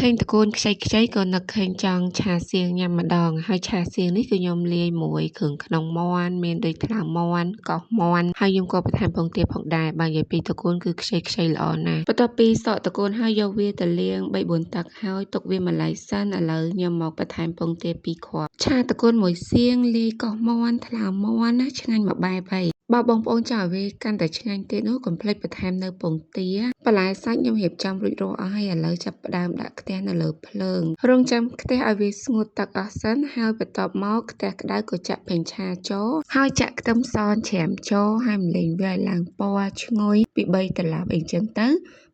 ឃើញតកូនខ្ចីៗក៏នឹកឃើញចង់ឆាសៀងញ៉ាំម្ដងហើយឆាសៀងនេះគឺខ្ញុំលាយមួយគ្រឿងក្នុងមាន់មានដូចថ្លើមមាន់កោសមាន់ហើយខ្ញុំក៏បន្ថែមពងទាផងដែរបើនិយាយពីតកូនគឺខ្ចីល្អណាស់បន្ទាប់ពីសក់តកូនហើយយកវាទៅលាង 3-4 ទឹកហើយទុកវាមួយឡែកសិនឥឡូវខ្ញុំមកបន្ថែមពងទា2គ្រាប់ឆាតកូនមួយសៀងលាយកោសមាន់ថ្លើមមាន់ណាឆ្ងាញ់មួយបែបហើយបើបងប្អូនចង់ឲ្យវាកាន់តែឆ្ងាញ់ទៀតនោះកុំភ្លេចបន្ថែមនៅពងទាបន្លែសាច់ខ្ញុំរៀបចំរួចរាល់អស់ហើយឥឡូវចាប់ផ្ដើមដាក់ខ្ទះនៅលើភ្លើងរង់ចាំខ្ទះឲ្យវាស្ងួតទឹកអស់សិនហើយបន្ទាប់មកខ្ទះក្តៅក៏ចាក់ប្រេងឆាចូលហើយចាក់ខ្ទឹមសច្រាមចូលហើយម្លឹងវាឲ្យឡើងពណ៌ឈ្ងុយពី3ត្រឡប់អីចឹងទៅ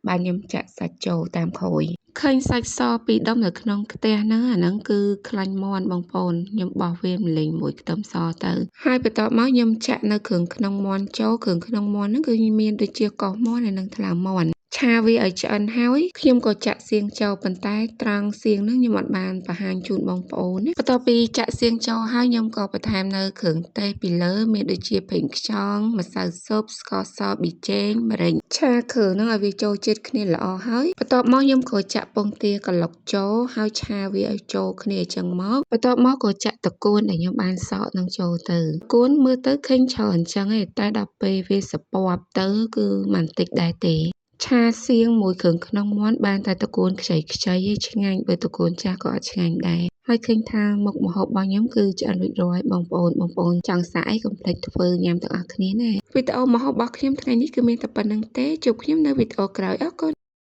បាទខ្ញុំចាក់សាច់ចូលតាមក្រួយឃើញសាច់សពីរដុំនៅក្នុងខ្ទះហ្នឹងអាហ្នឹងគឺខ្លាញ់មាន់បងប្អូនខ្ញុំបោះវាម្លឹងមួយខ្ទឹមសទៅហើយបន្ទាប់មកខ្ញុំចាក់នៅគ្រឿងក្នុងមាន់ចូលគ្រឿងក្នុងមាន់ហ្នឹងគឺមានដូចជាកោសមាន់ហើយនិងថ្លើមមាន់ឆាវាឲ្យឆ្អិនហើយខ្ញុំក៏ចាក់សៀងចូលប៉ុន្តែត្រង់សៀងហ្នឹងខ្ញុំអត់បានបង្ហាញជូនបងប្អូនណាបន្ទាប់ពីចាក់សៀងចូលហើយខ្ញុំក៏បន្ថែមនៅគ្រឿងទេសពីលើមានដូចជាប្រេងខ្យងម្សៅស៊ុបស្ករសប៊ីចេងម្រេចឆាគ្រឿងហ្នឹងឲ្យវាចូលជាតិគ្នាល្អហើយបន្ទាប់មកខ្ញុំក៏ចាក់ពងទាក្លុកចូលហើយឆាវាឲ្យចូលគ្នាអញ្ចឹងមកបន្ទាប់មកក៏ចាក់តកួនដែលខ្ញុំបានសកនឹងចូលទៅតកួនមើលទៅឃើញច្រើនអញ្ចឹងឯងតែដល់ពេលវាសពប់ទៅគឺមិនតិចដែរទេឆាសៀងមួយគ្រឿងក្នុងមាន់បានតែតកួនខ្ចីឯងឆ្ងាញ់បើតកួនចាស់ក៏អត់ឆ្ងាញ់ដែរហើយឃើញថាមុខម្ហូបរបស់ខ្ញុំគឺឆ្អិនរួចរាល់ហើយបងប្អូនចង់សាកអីកុំភ្លេចធ្វើញ៉ាំទាំងអស់គ្នាណាវីដេអូម្ហូបរបស់ខ្ញុំថ្ងៃនេះគឺមានតែប៉ុណ្្នឹងទេជួបខ្ញុំនៅវីដេអូក្រោយអរគុណ